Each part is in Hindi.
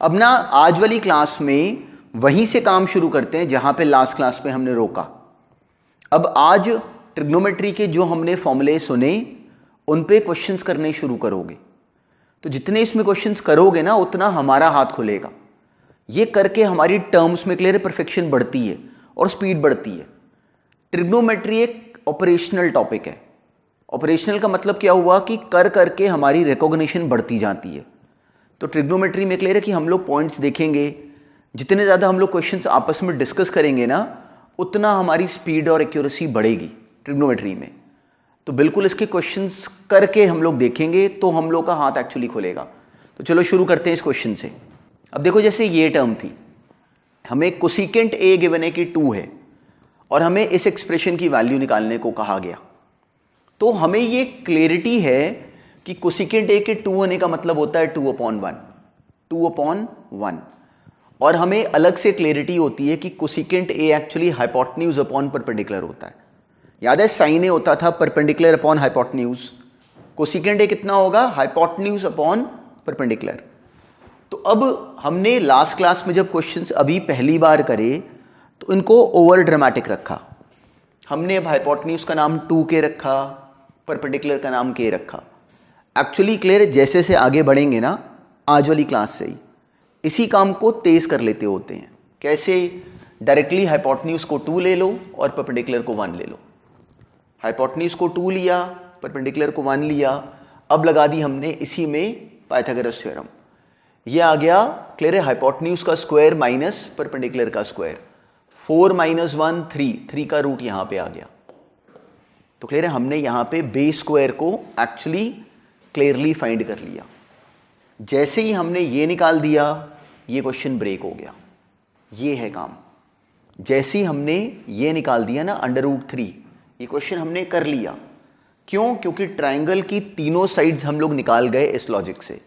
अब ना आज वाली क्लास में वहीं से काम शुरू करते हैं जहां पे लास्ट क्लास में हमने रोका। अब आज ट्रिग्नोमेट्री के जो हमने फॉर्मूले सुने उन पे क्वेश्चंस करने शुरू करोगे। तो जितने इसमें क्वेश्चंस करोगे ना उतना हमारा हाथ खुलेगा। ये करके हमारी टर्म्स में क्लियर परफेक्शन बढ़ती है और स्पीड बढ़ती है। ट्रिग्नोमेट्री एक ऑपरेशनल टॉपिक है। ऑपरेशनल का मतलब क्या हुआ कि कर करके हमारी रिकॉग्निशन बढ़ती जाती है। तो ट्रिग्नोमेट्री में क्लियर है कि हम लोग पॉइंट्स देखेंगे, जितने ज़्यादा हम लोग क्वेश्चंस आपस में डिस्कस करेंगे ना उतना हमारी स्पीड और एक्यूरेसी बढ़ेगी ट्रिग्नोमेट्री में। तो बिल्कुल इसके क्वेश्चंस करके हम लोग देखेंगे तो हम लोग का हाथ एक्चुअली खुलेगा। तो चलो शुरू करते हैं इस क्वेश्चन से। अब देखो जैसे ये टर्म थी, हमें कोसिकेंट ए गिवन है कि 2 है और हमें इस एक्सप्रेशन की वैल्यू निकालने को कहा गया। तो हमें ये क्लैरिटी है कि कोसिकेंट ए के 2 होने का मतलब होता है 2/1 और हमें अलग से क्लैरिटी होती है कि cosecant A actually hypotenuse upon perpendicular होता है। याद है साइन ए होता था perpendicular upon hypotenuse. Cosecant A कितना होगा? Hypotenuse upon perpendicular. तो अब हमने लास्ट क्लास में जब क्वेश्चंस अभी पहली बार करे तो इनको ओवर ड्रामेटिक रखा। हमने अब हाइपोटेन्यूज का नाम 2k रखा, परपेंडिकुलर का नाम k रखा। एक्चुअली क्लियर है, जैसे से आगे बढ़ेंगे ना आज वाली क्लास से ही इसी काम को तेज कर लेते होते हैं। कैसे? डायरेक्टली हाइपोटेन्यूज को 2 ले लो और परपेंडिकुलर को 1 ले लो। हाइपोटेन्यूज को 2 लिया, परपेंडिकुलर को 1 लिया, अब लगा दी हमने इसी में पाइथागोरस थ्योरम। ये आ गया क्लियर है, हाइपोटेन्यूज का स्क्वायर माइनस परपेंडिकुलर का स्क्वायर। 4 - 1 3, 3 का रूट यहां पे आ गया। तो क्लियर है, हमने यहां पे बेस स्क्वायर को एक्चुअली क्लियरली फाइंड कर लिया। जैसे ही हमने ये निकाल दिया ये क्वेश्चन ब्रेक हो गया। ये है काम। जैसे ही हमने ये निकाल दिया ना √3, ये क्वेश्चन हमने कर लिया। क्यों? क्योंकि ट्राइंगल की तीनों साइड्स हम लोग निकाल गए इस लॉजिक से।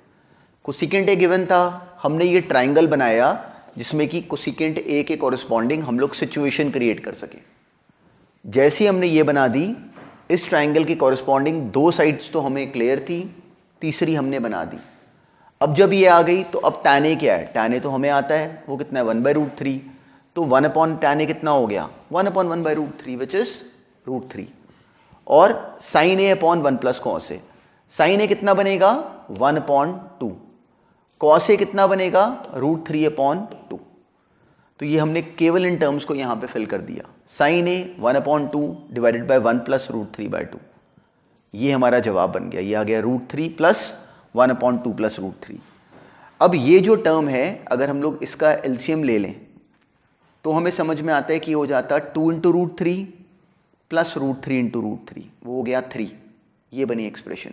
कोसिकेंट ए गिवन था, हमने ये ट्राइंगल बनाया जिसमें कि कोसिकेंट ए के कॉरेस्पॉन्डिंग हम लोग सिचुएशन क्रिएट कर सके। जैसे ही हमने ये बना दी, इस ट्राइंगल की कॉरेस्पॉन्डिंग 2 साइड्स तो हमें क्लियर थी, तीसरी हमने बना दी। अब जब ये आ गई तो अब tan a क्या है? tan a तो हमें आता है, वो कितना है? 1/√3। तो 1/tan a कितना हो गया? 1/1/√3 विच इज √3। और sin a upon 1 + cos a, sin a कितना बनेगा? 1/2। cos a कितना बनेगा? √3/2। तो ये हमने केवल इन टर्म्स को यहां पे फिल कर दिया। sin a 1/2 divided by 1 + √3/2। ये हमारा जवाब बन गया। ये आ गया √3 + 1/2 + √3। अब ये जो टर्म है अगर हम लोग इसका एलसीएम ले लें तो हमें समझ में आता है कि हो जाता 2 × √3 + √3 × √3, वो हो गया 3। ये बनी एक्सप्रेशन।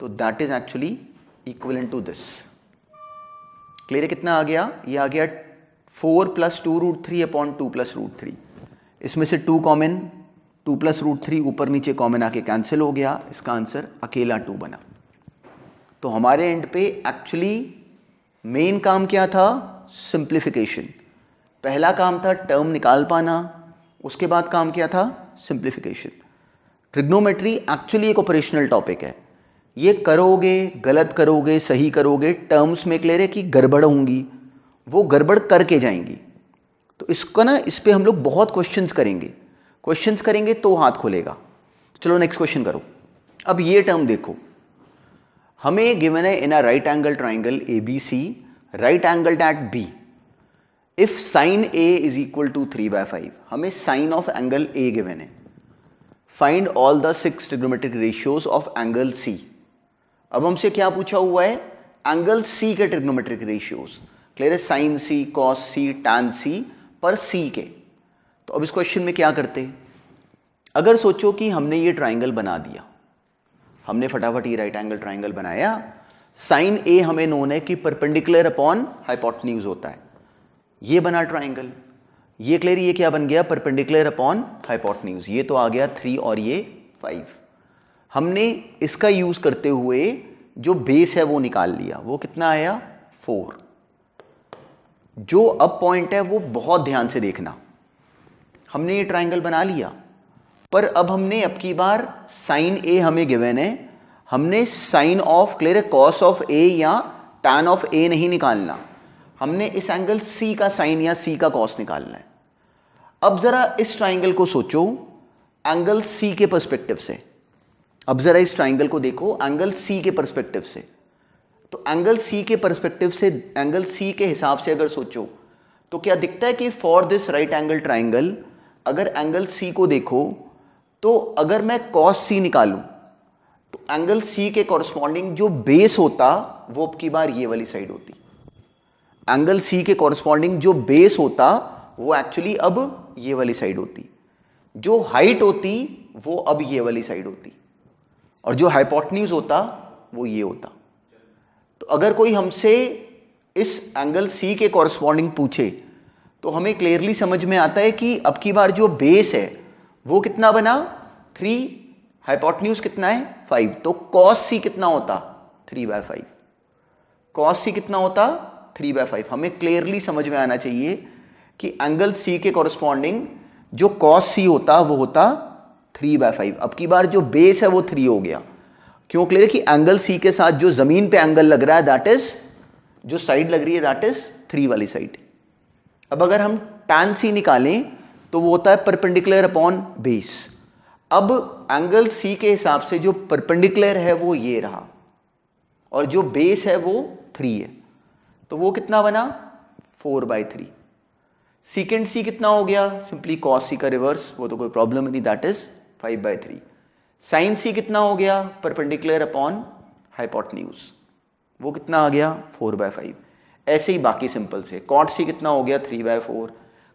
तो that is actually equivalent to this. Clear है कितना आ गया? ये आ गया 4 + 2√3/2 + √3। इसमें से 2 कॉमन, 2 + √3 ऊपर नीचे कॉमन आके कैंसिल हो गया। इसका आंसर अकेला 2 बना। तो हमारे एंड पे एक्चुअली मेन काम क्या था? सिंप्लीफिकेशन। पहला काम था टर्म निकाल पाना, उसके बाद काम क्या था? सिंप्लीफिकेशन। ट्रिग्नोमेट्री एक्चुअली एक ऑपरेशनल टॉपिक है। ये करोगे, गलत करोगे, सही करोगे, टर्म्स में क्लियर है कि गड़बड़ होंगी, वो गड़बड़ करके जाएंगी। तो इसका ना इस पे हम लोग बहुत क्वेश्चंस करेंगे तो हाथ खुलेगा। चलो नेक्स्ट क्वेश्चन करो। अब ये टर्म देखो, हमें गिवन है in a right angle triangle ABC, right angled at B, if sin A is equal to 3/5। हमें sine of angle A given है। Find all the 6 trigonometric ratios of angle C। अब हमसे क्या पूछा हुआ है? एंगल C के ट्रिग्नोमेट्रिक रेशियोज। क्लियर है, sin C, cos C, tan C पर C के। तो अब इस क्वेश्चन में क्या करते? अगर सोचो कि हमने ये ट्राइंगल बना दिया, हमने फटाफट ये राइट एंगल ट्राइंगल बनाया। साइन A हमें नोन है कि परपेंडिकुलर अपॉन हाइपोटेन्यूज होता है। ये बना ट्राइंगल, ये क्लियर, ये क्या बन गया? Perpendicular upon hypotenuse. ये तो आ गया 3 और ये 5। हमने इसका यूज करते हुए जो बेस है वो निकाल लिया। वो कितना आया? 4। जो अब पॉइंट है वो बहुत ध्यान से देखना। हमने ये ट्राइंगल बना लिया, पर अब हमने अब की बार साइन A हमें गिवन है, हमने sine of clear cos of A या टैन ऑफ A नहीं निकालना, हमने इस एंगल सी का साइन या सी का कॉस निकालना है। अब जरा इस ट्राइंगल को सोचो एंगल सी के पर्सपेक्टिव से। अब जरा इस ट्राइंगल को देखो एंगल सी के पर्सपेक्टिव से। तो एंगल सी के पर्सपेक्टिव से, एंगल सी के हिसाब से अगर सोचो तो क्या दिखता है कि for this right angle triangle अगर एंगल सी को देखो तो अगर मैं कॉस सी निकालूं तो एंगल सी के कॉरस्पॉन्डिंग जो बेस होता वो अब की बार ये वाली साइड होती। एंगल सी के कॉरस्पॉन्डिंग जो बेस होता वो एक्चुअली अब ये वाली साइड होती। जो हाइट होती वो अब ये वाली साइड होती और जो हाइपोटेन्यूज होता वो ये होता। तो अगर कोई हमसे इस एंगल सी के कॉरस्पॉन्डिंग पूछे तो हमें क्लियरली समझ में आता है कि अब की बार जो बेस है वो कितना बना 3, हाइपोटेन्यूज कितना है 5, तो कॉस सी कितना होता 3/5। कॉस सी कितना होता 3/5। हमें क्लियरली समझ में आना चाहिए कि एंगल सी के कॉरस्पॉन्डिंग जो कॉस सी होता वो होता 3/5। अब की बार जो बेस है वो 3 हो गया। क्यों क्लियर कि एंगल सी के साथ जो जमीन पे एंगल लग रहा है दैट इज, जो साइड लग रही है दैट इज 3 वाली साइड। अब अगर हम tan सी निकालें तो वो होता है परपेंडिकुलर अपॉन बेस। अब एंगल सी के हिसाब से जो परपेंडिकुलर है वो ये रहा और जो बेस है वो 3 है, तो वो कितना बना 4/3। सीकेंड सी कितना हो गया, सिंपली कॉस सी का रिवर्स, वो तो कोई प्रॉब्लम नहीं, दैट इज 5/3। साइन सी कितना हो गया परपेंडिकुलर अपॉन हाइपोटेन्यूज, वो कितना आ गया 4/5। ऐसे ही बाकी सिंपल से कॉट सी कितना हो गया 3/4,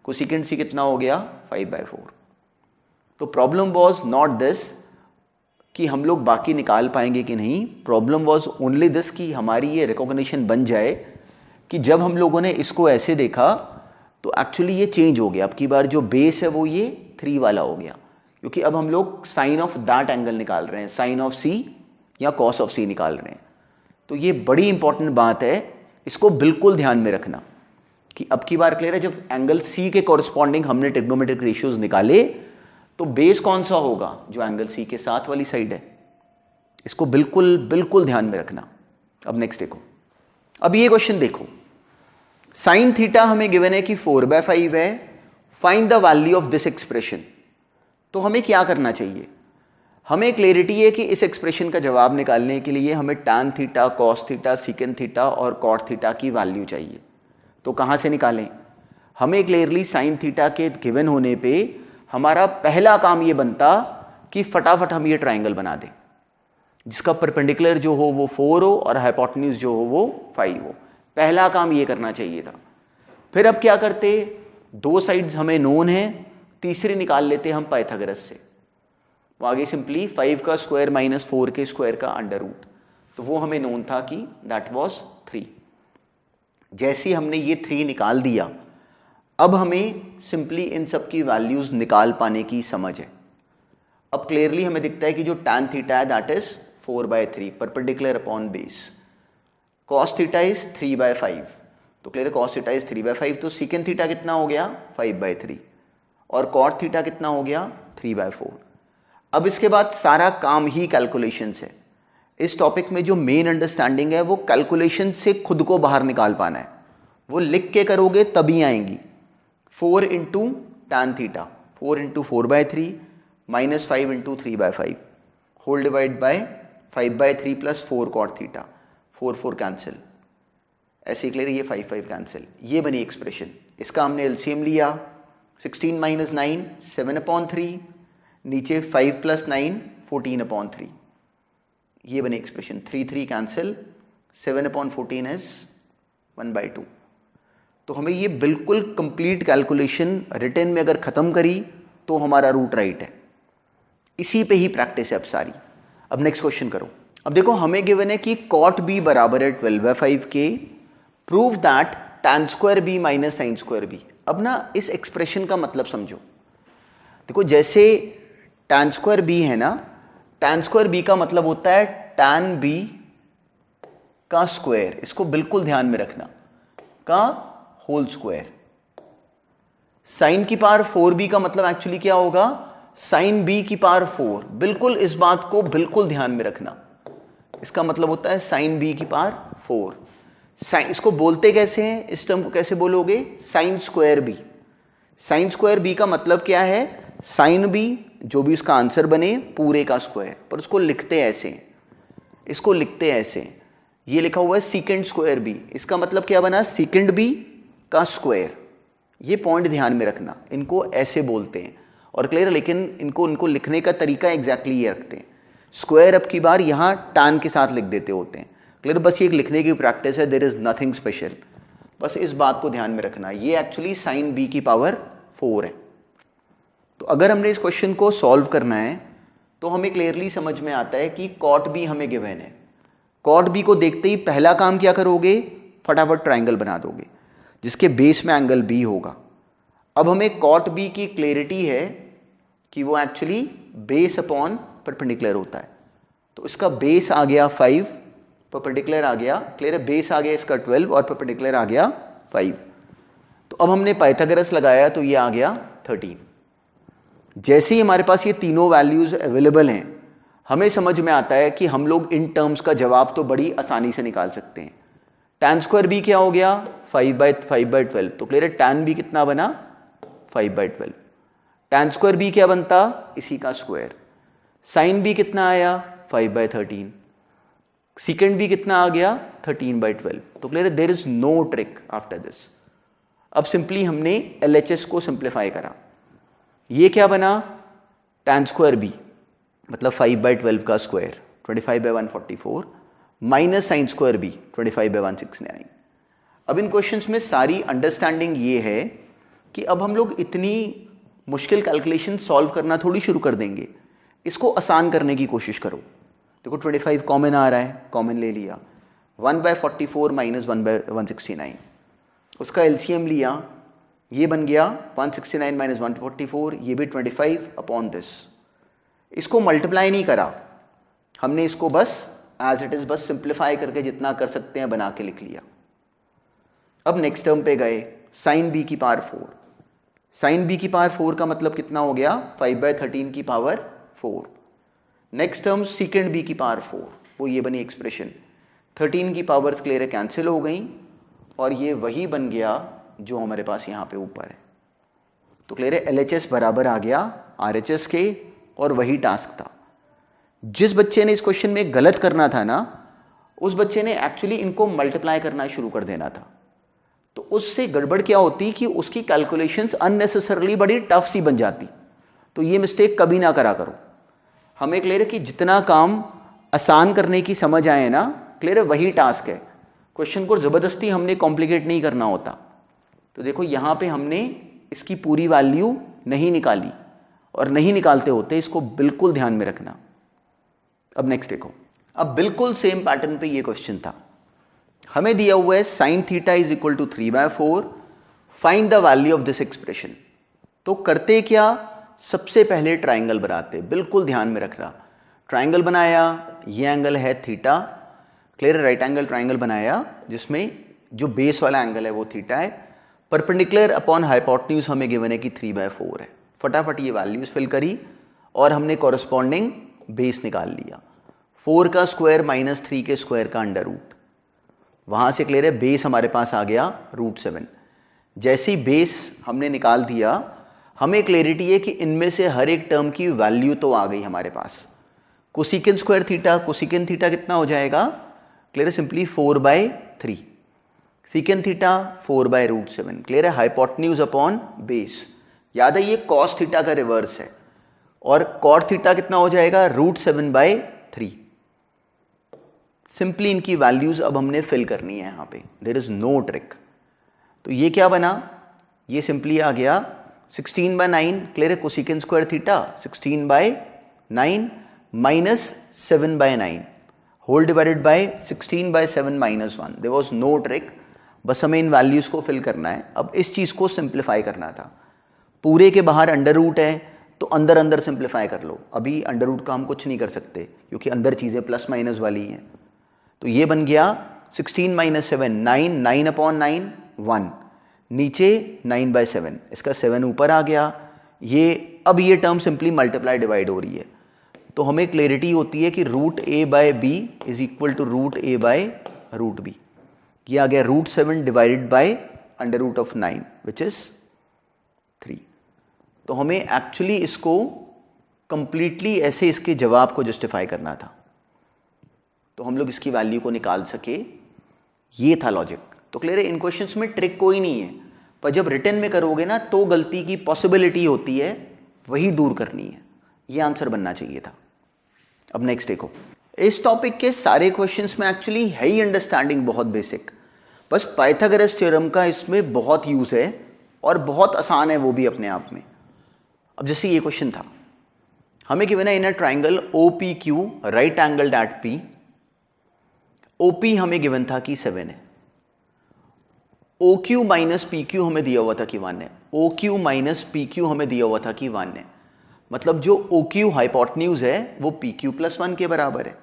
कोसेकेंट सी कितना हो गया 5/4। तो प्रॉब्लम वॉज नॉट दिस कि हम लोग बाकी निकाल पाएंगे कि नहीं, प्रॉब्लम वॉज ओनली दिस कि हमारी ये रिकॉग्निशन बन जाए कि जब हम लोगों ने इसको ऐसे देखा तो एक्चुअली ये चेंज हो गया। अब की बार जो बेस है वो ये 3 वाला हो गया, क्योंकि अब हम लोग साइन ऑफ दैट एंगल निकाल रहे हैं, साइन ऑफ सी या कॉस ऑफ सी निकाल रहे हैं। तो ये बड़ी इंपॉर्टेंट बात है, इसको बिल्कुल ध्यान में रखना कि अब की बार क्लियर है, जब एंगल सी के कॉरस्पॉन्डिंग हमने ट्रिग्नोमेट्रिक रेशियोज निकाले तो बेस कौन सा होगा, जो एंगल सी के साथ वाली साइड है। इसको बिल्कुल बिल्कुल ध्यान में रखना। अब नेक्स्ट देखो, अब ये क्वेश्चन देखो, साइन थीटा हमें गिवन है कि 4/5 है, find the value of this expression. तो हमें क्या करना चाहिए, हमें क्लैरिटी है कि इस एक्सप्रेशन का जवाब निकालने के लिए हमें tan theta, cos theta, secant theta और cot थीटा की वैल्यू चाहिए। तो कहाँ से निकालें, हमें क्लियरली sin थीटा के गिवन होने पे हमारा पहला काम ये बनता कि फटाफट हम ये ट्राइंगल बना दें जिसका परपेंडिकुलर जो हो वो 4 हो और हाइपोटेन्यूज जो हो वो 5 हो। पहला काम ये करना चाहिए था। फिर अब क्या करते, 2 साइड्स हमें नोन है, तीसरी निकाल लेते हम पाइथागोरस से। वो आगे सिंपली 5 का स्क्वायर माइनस 4 के स्क्वायर का अंडर रूट, तो वो हमें नोन था कि दैट वाज 3। जैसे हमने ये 3 निकाल दिया, अब हमें सिंपली इन सब की वैल्यूज निकाल पाने की समझ है। अब क्लियरली हमें दिखता है कि जो tan थीटा है that is 4/3 perpendicular upon base, cos theta is 3/5, तो क्लियर cos थीटा इज 3/5, तो secant थीटा कितना हो गया 5/3 और cot थीटा कितना हो गया 3/4। अब इसके बाद सारा काम ही कैलकुलेशन है। इस टॉपिक में जो मेन अंडरस्टैंडिंग है वो कैलकुलेशन से खुद को बाहर निकाल पाना है, वो लिख के करोगे तभी आएंगी। 4 into tan theta, 4 into 4/3 minus 5 into 3/5 whole divide by 5/3 plus 4 cot theta, 4 cancel, ऐसे क्लियर, ये 5 कैंसिल, ये बनी एक्सप्रेशन। इसका हमने एलसीएम लिया, 16 माइनस 9 7/3, नीचे 5 प्लस 9 14/3, ये बनी एक्सप्रेशन। 3 cancel, 7/14 is 1/2। तो हमें ये बिल्कुल कंप्लीट कैलकुलेशन रिटन में अगर खत्म करी तो हमारा रूट राइट है। इसी पे ही प्रैक्टिस है अब सारी। अब नेक्स्ट क्वेश्चन करो। अब देखो हमें गिवन है कि cot b बराबर है 12/5 के, prove that tan square b minus sin square b। अब ना इस एक्सप्रेशन का मतलब समझो, देखो जैसे tan स्क्वायर b है ना, tan स्क्वायर b का मतलब होता है tan b का स्क्वायर, इसको बिल्कुल ध्यान में रखना, का होल स्क्वायर। साइन की पावर 4b का मतलब एक्चुअली क्या होगा, साइन b की पावर 4। बिल्कुल इस बात को बिल्कुल ध्यान में रखना, इसका मतलब होता है साइन b की पावर 4। इसको बोलते कैसे हैं, इस टर्म को कैसे बोलोगे, sine square B. Sine square B का मतलब क्या है, साइन बी जो भी उसका आंसर बने पूरे का स्क्वायर, पर उसको लिखते ऐसे हैं, इसको लिखते ऐसे हैं। ये लिखा हुआ है सीकेंड स्क्वायर बी, इसका मतलब क्या बना, सीकेंड बी का स्क्वायर। ये पॉइंट ध्यान में रखना, इनको ऐसे बोलते हैं और क्लियर, लेकिन इनको लिखने का तरीका एग्जैक्टली ये रखते हैं। स्क्वायर अब की बार यहाँ टैन के साथ लिख देते होते हैं, क्लियर। बस ये एक लिखने की प्रैक्टिस है, देयर इज नथिंग स्पेशल, बस इस बात को ध्यान में रखना। ये एक्चुअली साइन बी की पावर 4 है। तो अगर हमने इस क्वेश्चन को सॉल्व करना है तो हमें क्लियरली समझ में आता है कि कॉट बी हमें गिवन है। कॉट बी को देखते ही पहला काम क्या करोगे, फटाफट ट्राइंगल बना दोगे जिसके बेस में एंगल बी होगा। अब हमें कॉट बी की क्लियरिटी है कि वो एक्चुअली बेस अपॉन परपेंडिकुलर होता है। तो इसका बेस आ गया 5, परपेंडिकुलर आ गया, क्लियर है, बेस आ गया इसका 12 और परपेंडिकुलर आ गया 5। तो अब हमने पाइथागोरस लगाया तो ये आ गया 13। जैसे ही हमारे पास ये तीनों वैल्यूज अवेलेबल हैं, हमें समझ में आता है कि हम लोग इन टर्म्स का जवाब तो बड़ी आसानी से निकाल सकते हैं। tan स्क्वायर बी क्या हो गया, 5/12। तो क्लियर है, tan बी कितना बना, 5/12। tan स्क्वायर बी क्या बनता, इसी का स्क्वायर। sin बी कितना आया, 5/13। सेकेंड बी कितना आ गया, 13/12। तो क्लियर है, there is no trick after this. अब सिंपली हमने LHS को सिंप्लीफाई करा। ये क्या बना, tan स्क्वायर बी मतलब 5/12 का square 25/144 minus sine square B 25/169। अब इन क्वेश्चंस में सारी अंडरस्टैंडिंग ये है कि अब हम लोग इतनी मुश्किल कैलकुलेशन सॉल्व करना थोड़ी शुरू कर देंगे, इसको आसान करने की कोशिश करो। देखो 25 कॉमन आ रहा है, कॉमन ले लिया, 1/44 माइनस 1/169, उसका LCM लिया, ये बन गया 169 माइनस 144, ये भी 25 अपॉन दिस। इसको मल्टीप्लाई नहीं करा हमने, इसको बस एज इट इज बस सिंप्लीफाई करके जितना कर सकते हैं बना के लिख लिया। अब नेक्स्ट टर्म पे गए, साइन बी की पावर 4। साइन बी की पावर 4 का मतलब कितना हो गया, 5/13 की power 4। Next term secant B की पावर 4, वो ये बनी एक्सप्रेशन। 13 की पावर्स क्लियर कैंसिल हो गई और ये वही बन गया जो हमारे पास यहाँ पे ऊपर है। तो क्लियर है, LHS बराबर आ गया RHS के, और वही टास्क था। जिस बच्चे ने इस क्वेश्चन में गलत करना था ना, उस बच्चे ने एक्चुअली इनको मल्टीप्लाई करना शुरू कर देना था। तो उससे गड़बड़ क्या होती कि उसकी कैलकुलेशंस अननेसेसरली बड़ी टफ सी बन जाती। तो ये मिस्टेक कभी ना करा करो। हमें क्लियर है कि जितना काम आसान करने की समझ आए ना, क्लियर है, वही टास्क है। क्वेश्चन को ज़बरदस्ती हमने कॉम्प्लिकेट नहीं करना होता। तो देखो यहाँ पे हमने इसकी पूरी वैल्यू नहीं निकाली, और नहीं निकालते होते, इसको बिल्कुल ध्यान में रखना। अब नेक्स्ट देखो, अब बिल्कुल सेम पैटर्न पे ये क्वेश्चन था। हमें दिया हुआ है sin theta is equal to 3/4, find the value of this expression. तो करते क्या, सबसे पहले ट्राइंगल बनाते, बिल्कुल ध्यान में रखना। ट्राइंगल बनाया, ये एंगल है theta, clear, right angle triangle बनाया जिसमें जो बेस वाला एंगल है वो थीटा है। परपेंडिकुलर अपॉन हाइपोटेन्यूज हमें गिवन है कि 3/4 है। फटाफट ये वैल्यूज फिल करी और हमने कॉरस्पॉन्डिंग बेस निकाल लिया। 4 का स्क्वायर माइनस 3 के स्क्वायर का अंडर रूट, वहाँ से क्लियर है बेस हमारे पास आ गया √7। जैसे ही बेस हमने निकाल दिया, हमें क्लैरिटी है कि इनमें से हर एक टर्म की वैल्यू तो आ गई हमारे पास। Cosecant square theta, cosecant theta कितना हो जाएगा, क्लियर है, सिंपली 4/3। सीकेंट थीटा 4/√7, क्लियर है, हाइपोटेन्यूज अपॉन बेस। याद है ये कॉस थीटा का रिवर्स है, और कॉट थीटा कितना हो जाएगा, √7/3। सिंपली इनकी वैल्यूज अब हमने फिल करनी है यहाँ पे, देयर इज नो ट्रिक। तो ये क्या बना, ये सिंपली आ गया 16/9, क्लियर है, cosecant square theta 16/9 minus 7/9 whole divided by 16/7 minus 1। There was no trick, बस हमें इन वैल्यूज को फिल करना है। अब इस चीज को सिंप्लीफाई करना था। पूरे के बाहर अंडर रूट है तो अंदर अंदर सिंप्लीफाई कर लो। अभी अंडर रूट का हम कुछ नहीं कर सकते क्योंकि अंदर चीज़ें प्लस माइनस वाली हैं। तो ये बन गया 16 - 7 9, 9/9 1, नीचे 9/7, इसका 7 ऊपर आ गया। ये अब ये टर्म सिंपली मल्टीप्लाई डिवाइड हो रही है, तो हमें क्लैरिटी होती है कि √a/b is equal to √a/√b। ये आ गया √7 डिवाइडेड बाय √9 विच इज 3। तो हमें एक्चुअली इसको कंप्लीटली ऐसे इसके जवाब को जस्टिफाई करना था, तो हम लोग इसकी वैल्यू को निकाल सके, ये था लॉजिक। तो क्लियर है, इन क्वेश्चंस में ट्रिक कोई नहीं है, पर जब रिटन में करोगे ना तो गलती की पॉसिबिलिटी होती है, वही दूर करनी है। ये आंसर बनना चाहिए था। अब नेक्स्ट देखो, इस टॉपिक के सारे क्वेश्चंस में एक्चुअली है ही अंडरस्टैंडिंग बहुत बेसिक, बस पाइथागोरस थ्योरम का इसमें बहुत यूज है और बहुत आसान है वो भी अपने आप में। अब जैसे ये क्वेश्चन था, हमें गिवन है in a triangle OPQ right angled at P, OP हमें गिवन था कि 7 है, OQ माइनस PQ हमें दिया हुआ था कि 1 है, OQ माइनस PQ हमें दिया हुआ था कि 1 है, मतलब जो OQ हाइपोटेन्यूज है वो PQ प्लस 1 के बराबर है।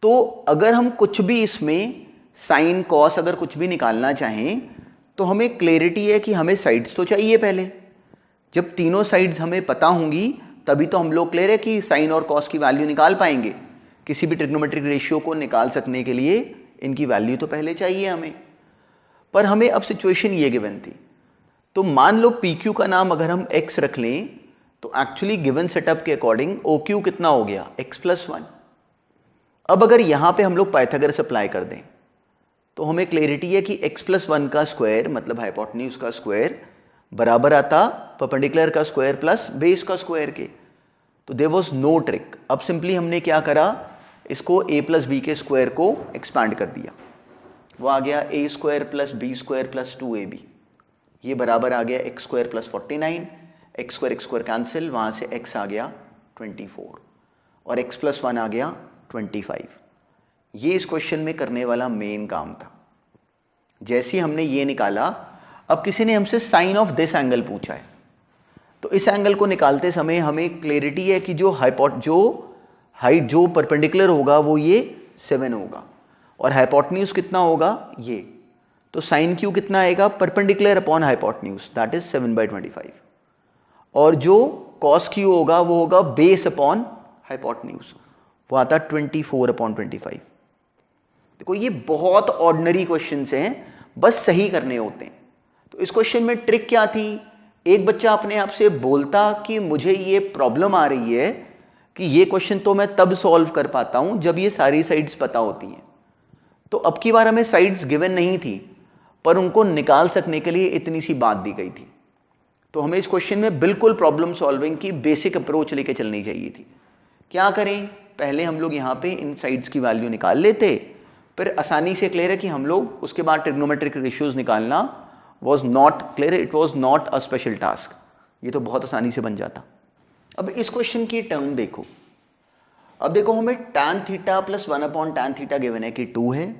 तो अगर हम कुछ भी इसमें साइन कॉस अगर कुछ भी निकालना चाहें तो हमें क्लैरिटी है कि हमें साइड्स तो चाहिए पहले। जब तीनों साइड्स हमें पता होंगी तभी तो हम लोग क्लियर है कि साइन और कॉस की वैल्यू निकाल पाएंगे। किसी भी ट्रिग्नोमेट्रिक रेशियो को निकाल सकने के लिए इनकी वैल्यू तो पहले चाहिए हमें, पर हमें अब सिचुएशन ये गिवन थी। तो मान लो PQ का नाम अगर हम x रख लें तो एक्चुअली गिवन सेटअप के अकॉर्डिंग OQ कितना हो गया, x प्लस 1। अब अगर यहां पे हम लोग पाइथागोरस अप्लाई कर दें तो हमें क्लैरिटी है कि x प्लस 1 का स्क्वायर मतलब हाइपोटेन्यूज का स्क्वायर बराबर आता परपेंडिकुलर का स्क्वायर प्लस बेस का स्क्वायर के। तो देयर वाज नो ट्रिक। अब सिंपली हमने क्या करा, इसको a प्लस बी के स्क्वायर को एक्सपांड कर दिया, वो आ गया a square plus B square plus 2ab, ये बराबर आ गया x square plus 49, x square cancel, वहां से x आ गया 24 और x प्लस 1 आ गया 25। ये इस क्वेश्चन में करने वाला मेन काम था। जैसे ही हमने ये निकाला, अब किसी ने हमसे साइन ऑफ दिस एंगल पूछा है, तो इस एंगल को निकालते समय हमें क्लैरिटी है कि जो हाइट जो परपेंडिकुलर होगा वो ये 7 होगा और हाइपोटेन्यूज कितना होगा ये, तो साइन क्यू कितना आएगा perpendicular upon hypotenuse that is 7/25, और जो कॉस क्यू होगा वो होगा बेस अपॉन हाइपोटेन्यूज, वो आता 24/25। देखो ये बहुत ऑर्डिनरी क्वेश्चंस हैं, बस सही करने होते हैं। तो इस क्वेश्चन में ट्रिक क्या थी, एक बच्चा अपने आप से बोलता कि मुझे ये प्रॉब्लम आ रही है कि ये क्वेश्चन तो मैं तब सॉल्व कर पाता हूं जब ये सारी साइड्स पता होती हैं। तो अब की बार हमें साइड्स गिवन नहीं थी, पर उनको निकाल सकने के लिए इतनी सी बात दी गई थी। तो हमें इस क्वेश्चन में बिल्कुल प्रॉब्लम सॉल्विंग की बेसिक अप्रोच लेके चलनी चाहिए थी। क्या करें, पहले हम लोग यहाँ पे इन साइड्स की वैल्यू निकाल लेते, फिर आसानी से क्लियर है कि हम लोग उसके बाद ट्रिग्नोमेट्रिक रेशियोज निकालना was not clear, it was not a special task, ये तो बहुत आसानी से बन जाता। अब इस क्वेश्चन की टर्म देखो, अब देखो हमें tan theta plus 1/tan theta given है कि 2 है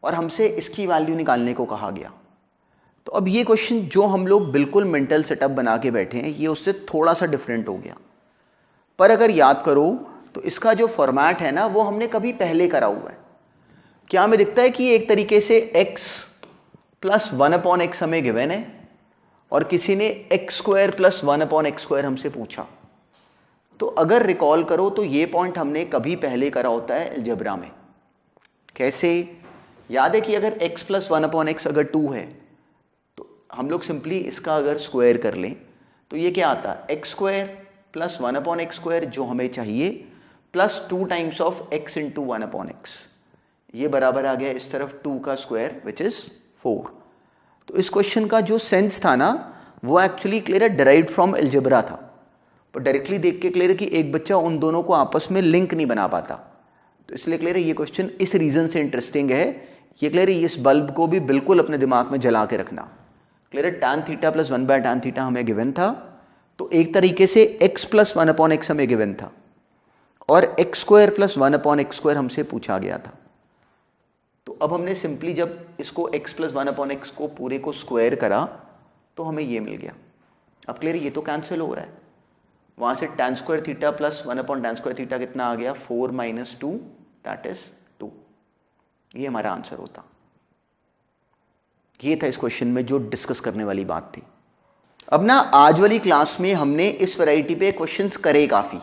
और हमसे इसकी वैल्यू निकालने को कहा गया। तो अब ये क्वेश्चन जो हम लोग बिल्कुल मेंटल सेटअप बना के बैठे हैं ये उससे थोड़ा सा डिफरेंट हो गया, पर अगर याद करो तो इसका जो फॉर्मेट है ना वो हमने कभी पहले करा हुआ है। क्या हमें दिखता है कि एक तरीके से x प्लस 1/x हमें गिवन है और किसी ने x स्क्वायर प्लस 1/x² हमसे पूछा। तो अगर रिकॉल करो तो ये पॉइंट हमने कभी पहले करा होता है अलजेब्रा में। कैसे, याद है कि अगर x प्लस 1/x अगर 2 है तो हम लोग सिंपली इसका अगर स्क्वायर कर लें तो ये क्या आता है, x स्क्वायर प्लस 1/x² जो हमें चाहिए plus 2 times of x into 1/x, ये बराबर आ गया इस तरफ 2 का स्क्वायर विच इज 4। तो इस क्वेश्चन का जो सेंस था ना वो actually clear derived from algebra था, पर डायरेक्टली देख के क्लियर कि एक बच्चा उन दोनों को आपस में लिंक नहीं बना पाता। तो इसलिए क्लियर है ये क्वेश्चन इस रीजन से इंटरेस्टिंग है। ये क्लियर है इस बल्ब को भी बिल्कुल अपने दिमाग में जला के रखना। क्लियर है tan theta plus 1/tan theta हमें गिवन था, तो एक तरीके से x प्लस 1/x हमें गिवन था और x स्क्वायर प्लस 1/x² हमसे पूछा गया था। तो अब हमने सिंपली जब इसको x प्लस 1/x को पूरे को स्क्वायर करा तो हमें ये मिल गया। अब क्लियर ये तो कैंसिल हो रहा है, वहां से tan square theta plus 1/tan square theta कितना आ गया 4 माइनस 2 दैट इज 2, ये हमारा आंसर होता। ये था इस क्वेश्चन में जो डिस्कस करने वाली बात थी। अब ना आज वाली क्लास में हमने इस वैरायटी पे क्वेश्चंस करे काफी,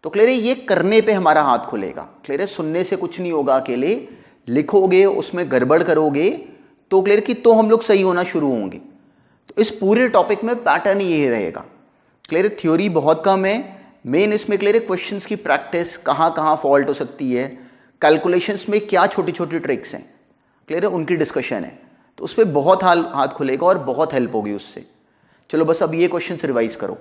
तो क्लियर है ये करने पे हमारा हाथ खुलेगा। क्लियर है सुनने से कुछ नहीं होगा अकेले, लिखोगे उसमें गड़बड़ करोगे तो क्लियर कि तो हम लोग सही होना शुरू होंगे। तो इस पूरे टॉपिक में पैटर्न ये रहेगा। क्लियर, थ्योरी बहुत कम है, मेन इसमें क्लियर है क्वेश्चंस की प्रैक्टिस, कहाँ कहाँ फॉल्ट हो सकती है, कैलकुलेशंस में क्या छोटी छोटी ट्रिक्स हैं, क्लियर है, उनकी डिस्कशन है। तो उस पर बहुत हाथ खुलेगा और बहुत हेल्प होगी उससे। चलो बस अब ये क्वेश्चन रिवाइज करो।